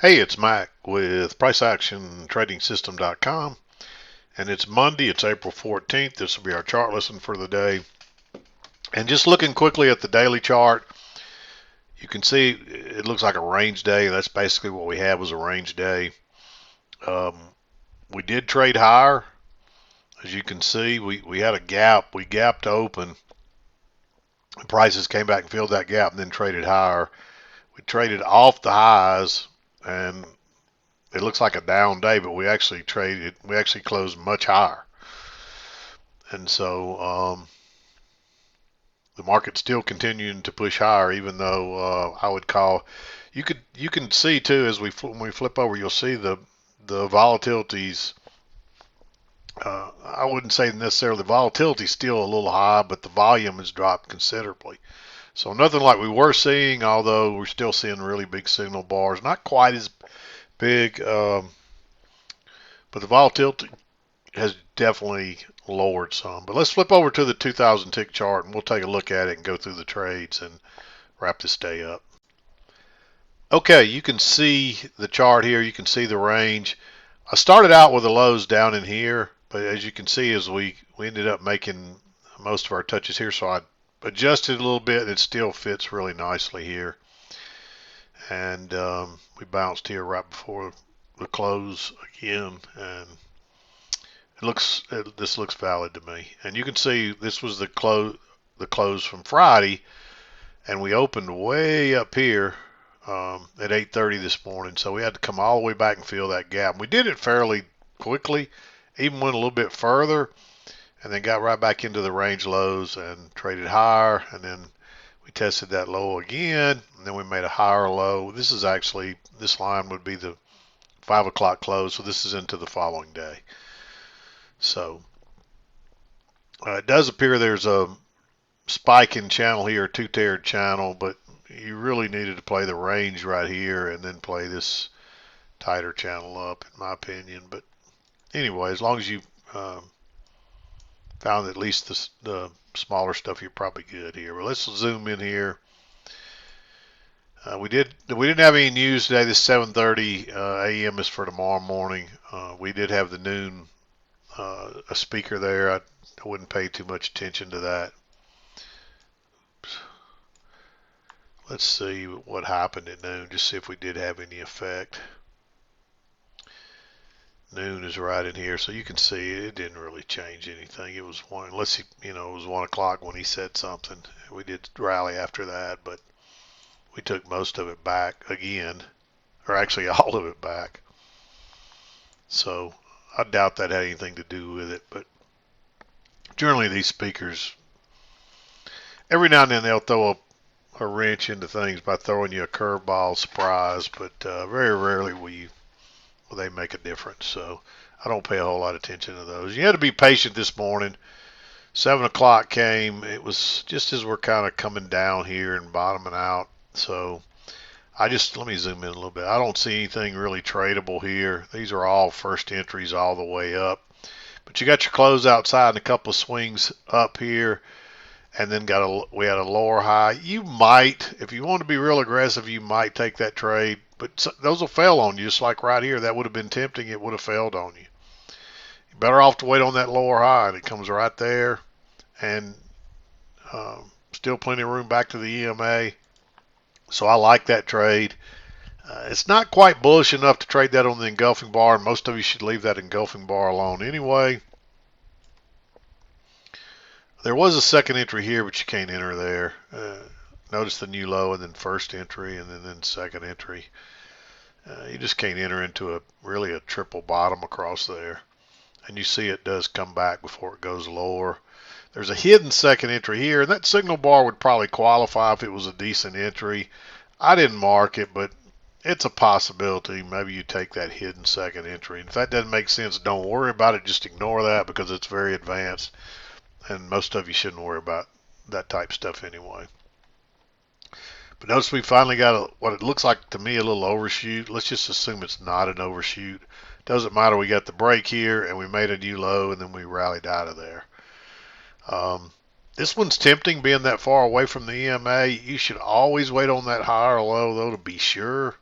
Hey, it's Mac with PriceActionTradingSystem.com, and it's Monday. It's April 14th. This will be our chart lesson for the day. And just looking quickly at the daily chart, you can see it looks like a range day. That's basically what we had was a range day. Um, we did trade higher. As you can see, we had a gap. We gapped open. Prices came back and filled that gap and then traded higher. We traded off the highs, and it looks like a down day, but we actually closed much higher. And so the market's still continuing to push higher, even though I would call you can see too as when we flip over, you'll see the volatilities. I wouldn't say necessarily the volatility is still a little high, but the volume has dropped considerably. So nothing like we were seeing, although we're still seeing really big signal bars, not quite as big, but the volatility has definitely lowered some. But let's flip over to the 2000 tick chart and we'll take a look at it and go through the trades and wrap this day up. Okay, you can see the chart here. You can see the range. I started out with the lows down in here, but as you can see, as we ended up making most of our touches here, so I adjusted a little bit. It still fits really nicely here, and we bounced here right before the close again, and this looks valid to me. And you can see this was the close from Friday, and we opened way up here at 8:30 this morning. So we had to come all the way back and fill that gap. We did it fairly quickly, even went a little bit further, and then got right back into the range lows and traded higher. And then we tested that low again, and then we made a higher low. This line would be the 5 o'clock close, so this is into the following day. So it does appear there's a spike in channel here, two-tiered channel, but you really needed to play the range right here and then play this tighter channel up, in my opinion. But anyway, as long as you found at least the smaller stuff, you're probably good here. But let's zoom in here. We didn't have any news today. This 7:30 a.m. is for tomorrow morning. We did have the noon a speaker there. I wouldn't pay too much attention to that. Let's see what happened at noon, just see if we did have any effect. Noon is right in here, so you can see it didn't really change anything. It was one, unless it was 1 o'clock when he said something. We did rally after that, but we took most of it back again, or actually all of it back. So I doubt that had anything to do with it, but generally these speakers, every now and then they'll throw a wrench into things by throwing you a curveball surprise, but very rarely will they make a difference. So I don't pay a whole lot of attention to those. You had to be patient this morning. 7 o'clock came. It was just as we're kind of coming down here and bottoming out. So let me zoom in a little bit. I don't see anything really tradable here. These are all first entries all the way up. But you got your close outside and a couple of swings up here, and then we had a lower high. You might, if you want to be real aggressive, you might take that trade, but those will fail on you, just like right here. That would have been tempting. It would have failed on you. You're better off to wait on that lower high, and it comes right there, and still plenty of room back to the EMA. So I like that trade. It's not quite bullish enough to trade that on the engulfing bar, and most of you should leave that engulfing bar alone anyway. There was a second entry here, but you can't enter there. Notice the new low and then first entry and then second entry. You just can't enter into really a triple bottom across there. And you see it does come back before it goes lower. There's a hidden second entry here, and that signal bar would probably qualify if it was a decent entry. I didn't mark it, but it's a possibility. Maybe you take that hidden second entry. And if that doesn't make sense, don't worry about it. Just ignore that because it's very advanced. And most of you shouldn't worry about that type stuff anyway. But notice we finally got what it looks like to me a little overshoot. Let's just assume it's not an overshoot. Doesn't matter. We got the break here and we made a new low and then we rallied out of there. This one's tempting being that far away from the EMA. You should always wait on that higher low though to be sure.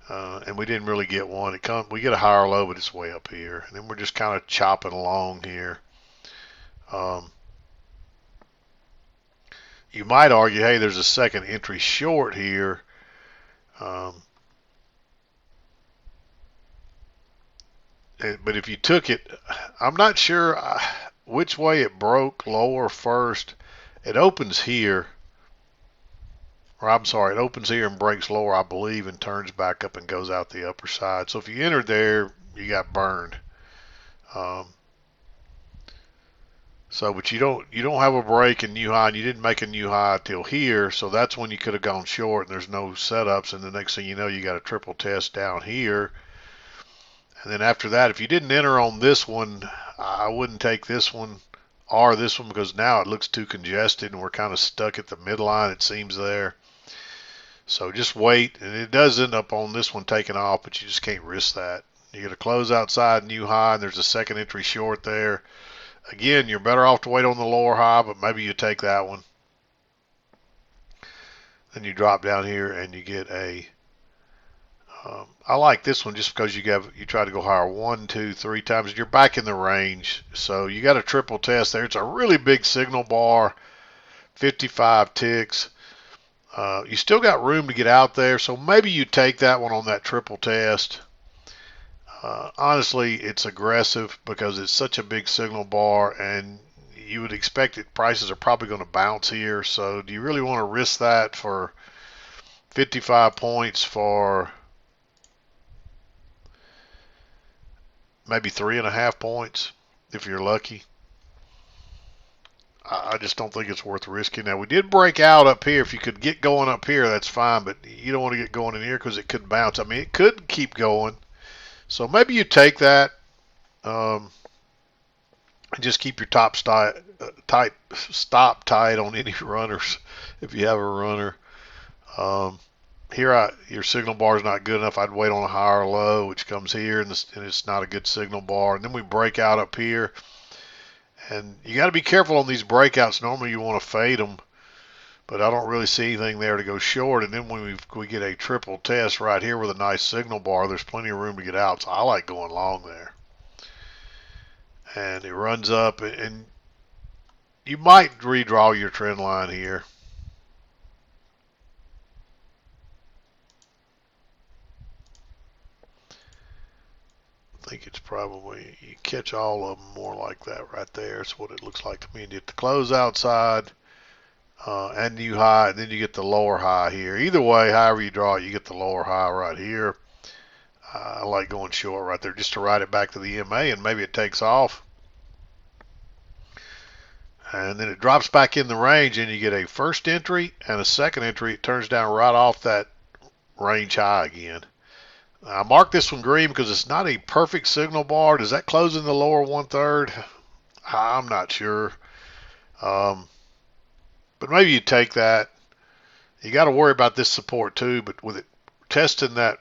and we didn't really get one. We get a higher low, but it's way up here, and then we're just kind of chopping along here. You might argue, hey, there's a second entry short here. But if you took it, I'm not sure which way it broke lower first. It opens here, or I'm sorry, it opens here and breaks lower, I believe, and turns back up and goes out the upper side. So if you entered there, you got burned. But you don't have a break in new high, and you didn't make a new high till here. So that's when you could have gone short, and there's no setups. And the next thing you know, you got a triple test down here. And then after that, if you didn't enter on this one, I wouldn't take this one or this one, because now it looks too congested and we're kind of stuck at the midline, it seems there. So just wait, and it does end up on this one taking off, but you just can't risk that. You get a close outside new high, and there's a second entry short there. Again, you're better off to wait on the lower high, but maybe you take that one. Then you drop down here and you get a I like this one just because you try to go higher 1, 2, 3 times. You're back in the range, so you got a triple test there. It's a really big signal bar, 55 ticks. You still got room to get out there, so maybe you take that one on that triple test. Honestly, it's aggressive because it's such a big signal bar, and you would expect that prices are probably going to bounce here. So do you really want to risk that for 55 points for maybe 3.5 points if you're lucky? I just don't think it's worth risking. Now, we did break out up here. If you could get going up here, that's fine, but you don't want to get going in here because it could bounce. I mean, it could keep going. So maybe you take that and just keep your stop tight on any runners if you have a runner. Here, your signal bar is not good enough. I'd wait on a higher low, which comes here, and it's not a good signal bar. And then we break out up here. And you got to be careful on these breakouts. Normally you want to fade them, but I don't really see anything there to go short. And then when we get a triple test right here with a nice signal bar, there's plenty of room to get out. So I like going long there. And it runs up, and you might redraw your trend line here. I think it's probably, you catch all of them more like that right there. That's what it looks like to me. And you get the close outside and new high, and then you get the lower high here. Either way, however you draw it, you get the lower high right here. I like going short right there just to ride it back to the EMA, and maybe it takes off. And then it drops back in the range, and you get a first entry and a second entry. It turns down right off that range high again. I marked this one green because it's not a perfect signal bar. Does that close in the lower 1/3? I'm not sure. But maybe you take that. You got to worry about this support too, but with it testing that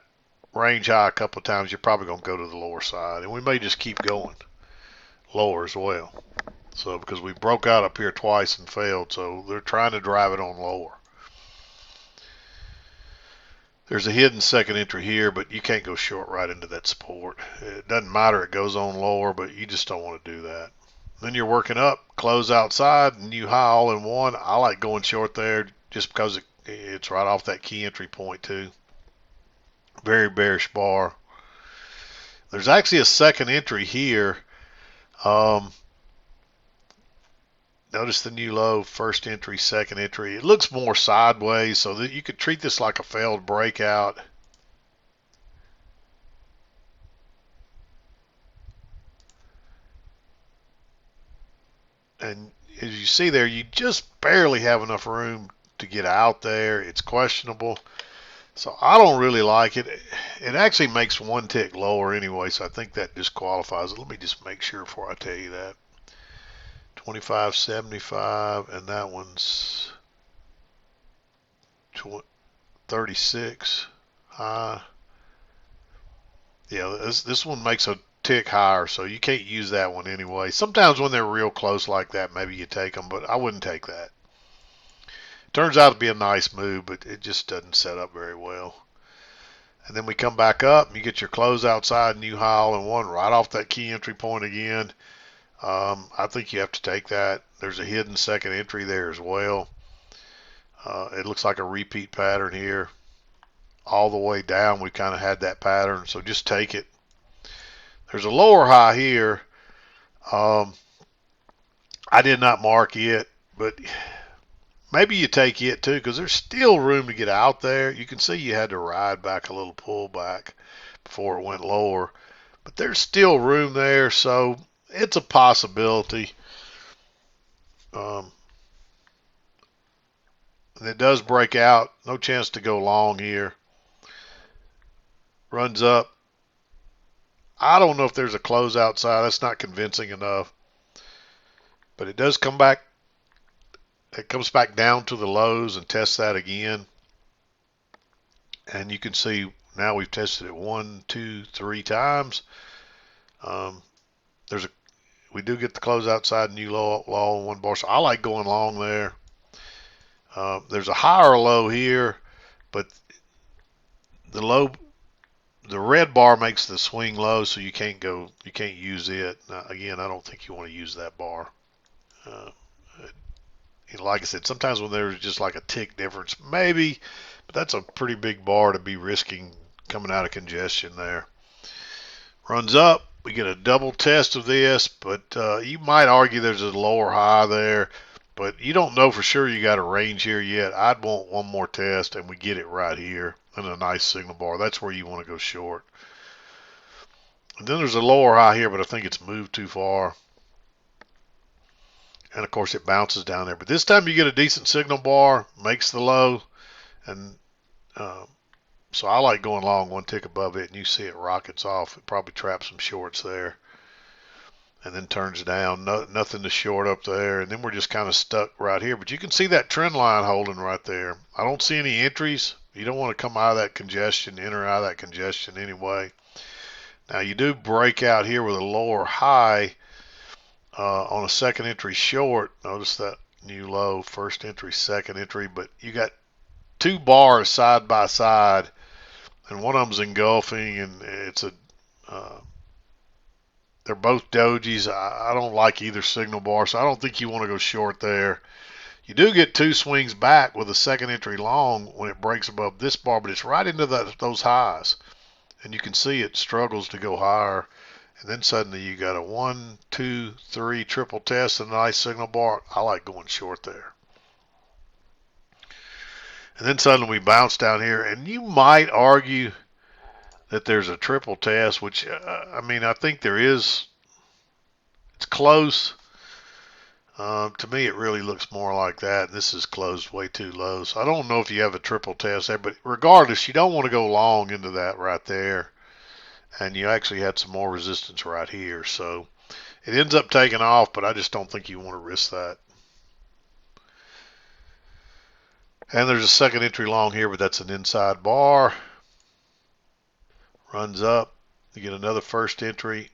range high a couple of times, you're probably going to go to the lower side. And we may just keep going lower as well. So because we broke out up here twice and failed, so they're trying to drive it on lower. There's a hidden second entry here, but you can't go short right into that support. It doesn't matter, it goes on lower, but you just don't want to do that. Then you're working up, close outside, new high all in one. I like going short there just because it's right off that key entry point too. Very bearish bar. There's actually a second entry here. Notice the new low, first entry, second entry. It looks more sideways, so that you could treat this like a failed breakout. And as you see there, you just barely have enough room to get out there. It's questionable. So I don't really like it. It actually makes one tick lower anyway, so I think that disqualifies it. Let me just make sure before I tell you that. 25.75, and that one's 36 high. Yeah, this one makes a tick higher, so you can't use that one anyway. Sometimes when they're real close like that, maybe you take them, but I wouldn't take that. Turns out to be a nice move, but it just doesn't set up very well. and then we come back up and you get your close outside new high all in one right off that key entry point again. I think you have to take that. There's a hidden second entry there as well. It looks like a repeat pattern here. All the way down we kind of had that pattern, so just take it. There's a lower high here. I did not mark it, but maybe you take it too, because there's still room to get out there. You can see you had to ride back a little pullback before it went lower, but there's still room there, so it's a possibility. And it does break out. No chance to go long here. Runs up. I don't know if there's a close outside. That's not convincing enough. But it does come back. It comes back down to the lows and tests that again. And you can see now we've tested it 1, 2, 3 times. We do get the close outside new low in one bar. So I like going long there. There's a higher low here, but the red bar makes the swing low, so you can't use it. Now, again, I don't think you want to use that bar. Like I said, sometimes when there's just like a tick difference, maybe, but that's a pretty big bar to be risking coming out of congestion there. Runs up. We get a double test of this, but you might argue there's a lower high there, but you don't know for sure you got a range here yet. I'd want one more test, and we get it right here in a nice signal bar. That's where you want to go short. And then there's a lower high here, but I think it's moved too far. And of course it bounces down there. But this time you get a decent signal bar, makes the low, and so I like going long one tick above it, and you see it rockets off. It probably traps some shorts there. And then turns down. Nothing to short up there. And then we're just kind of stuck right here. But you can see that trend line holding right there. I don't see any entries. You don't want to come out of that congestion, enter out of that congestion anyway. Now you do break out here with a lower high on a second entry short. Notice that new low, first entry, second entry. But you got two bars side by side, and one of them's engulfing, and it's a they're both dojis. I don't like either signal bar, so I don't think you want to go short there. You do get two swings back with a second entry long when it breaks above this bar, but it's right into those highs. And you can see it struggles to go higher. And then suddenly you got a 1, 2, 3 triple test and a nice signal bar. I like going short there. And then suddenly we bounce down here, and you might argue that there's a triple test, which, I mean, I think there is. It's close. To me, it really looks more like that. This is closed way too low. So I don't know if you have a triple test there, but regardless, you don't want to go long into that right there. And you actually had some more resistance right here. So it ends up taking off, but I just don't think you want to risk that. And there's a second entry long here, but that's an inside bar. Runs up. You get another first entry,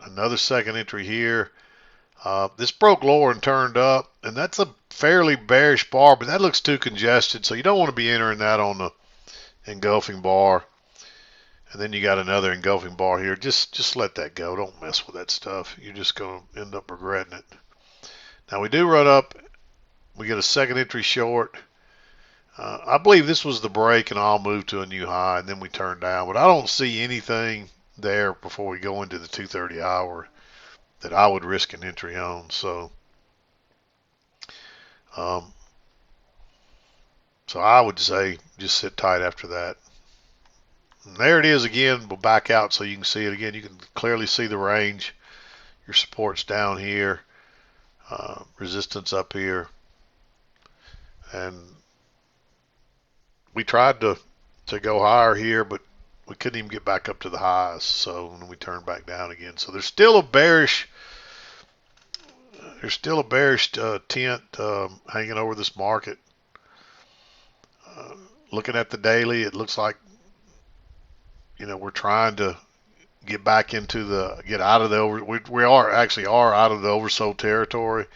another second entry here. This broke lower and turned up, and that's a fairly bearish bar, but that looks too congested, so you don't want to be entering that on the engulfing bar. And then you got another engulfing bar here. Just let that go. Don't mess with that stuff. You're just going to end up regretting it. Now we do run up. We get a second entry short. I believe this was the break, and I'll move to a new high, and then we turn down. But I don't see anything there before we go into the 2:30 hour that I would risk an entry on. So I would say just sit tight after that. And there it is again. We'll back out so you can see it again. You can clearly see the range. Your support's down here, resistance up here, and we tried to go higher here, but we couldn't even get back up to the highs. So when we turned back down again, so there's still a bearish. There's still a bearish tent hanging over this market. Looking at the daily, it looks like, you know, we're trying to get back into get out of the we are out of the oversold territory.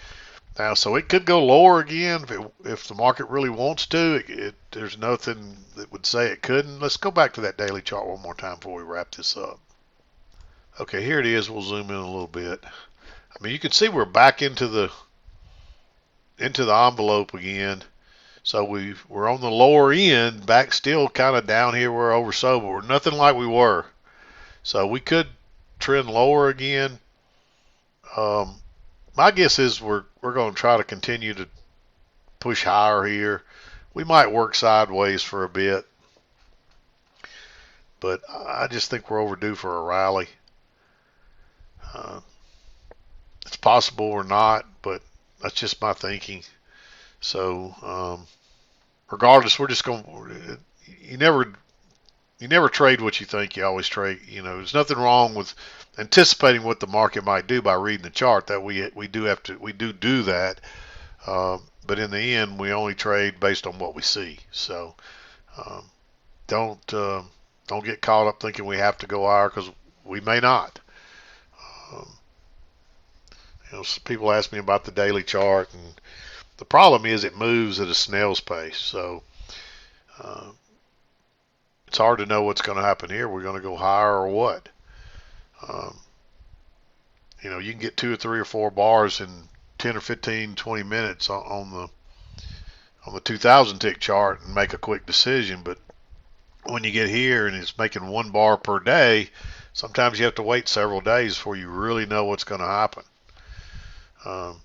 Now, so it could go lower again if the market really wants to. There's nothing that would say it couldn't. Let's go back to that daily chart one more time before we wrap this up. Okay, here it is. We'll zoom in a little bit. I mean, you can see we're back into the envelope again. So we're on the lower end, back still kind of down here. We're oversold, but we're nothing like we were. So we could trend lower again. My guess is we're going to try to continue to push higher here. We might work sideways for a bit, but I just think we're overdue for a rally. It's possible or not, but that's just my thinking. So regardless, we're just going. You never trade what you think. You always trade. There's nothing wrong with anticipating what the market might do by reading the chart. That we do that. But in the end, we only trade based on what we see. So don't get caught up thinking we have to go higher, because we may not. People ask me about the daily chart, and the problem is it moves at a snail's pace. So it's hard to know what's going to happen here. We're going to go higher or what? You can get 2 or 3 or 4 bars in 10 or 15, 20 minutes on the 2000 tick chart and make a quick decision. But when you get here and it's making 1 bar per day, sometimes you have to wait several days before you really know what's going to happen. But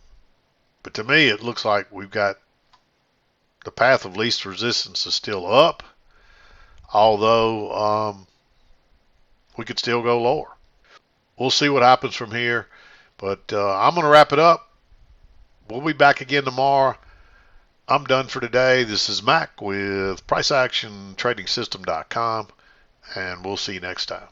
to me, it looks like we've got the path of least resistance is still up, although we could still go lower. We'll see what happens from here, but I'm going to wrap it up. We'll be back again tomorrow. I'm done for today. This is Mac with PriceActionTradingSystem.com, and we'll see you next time.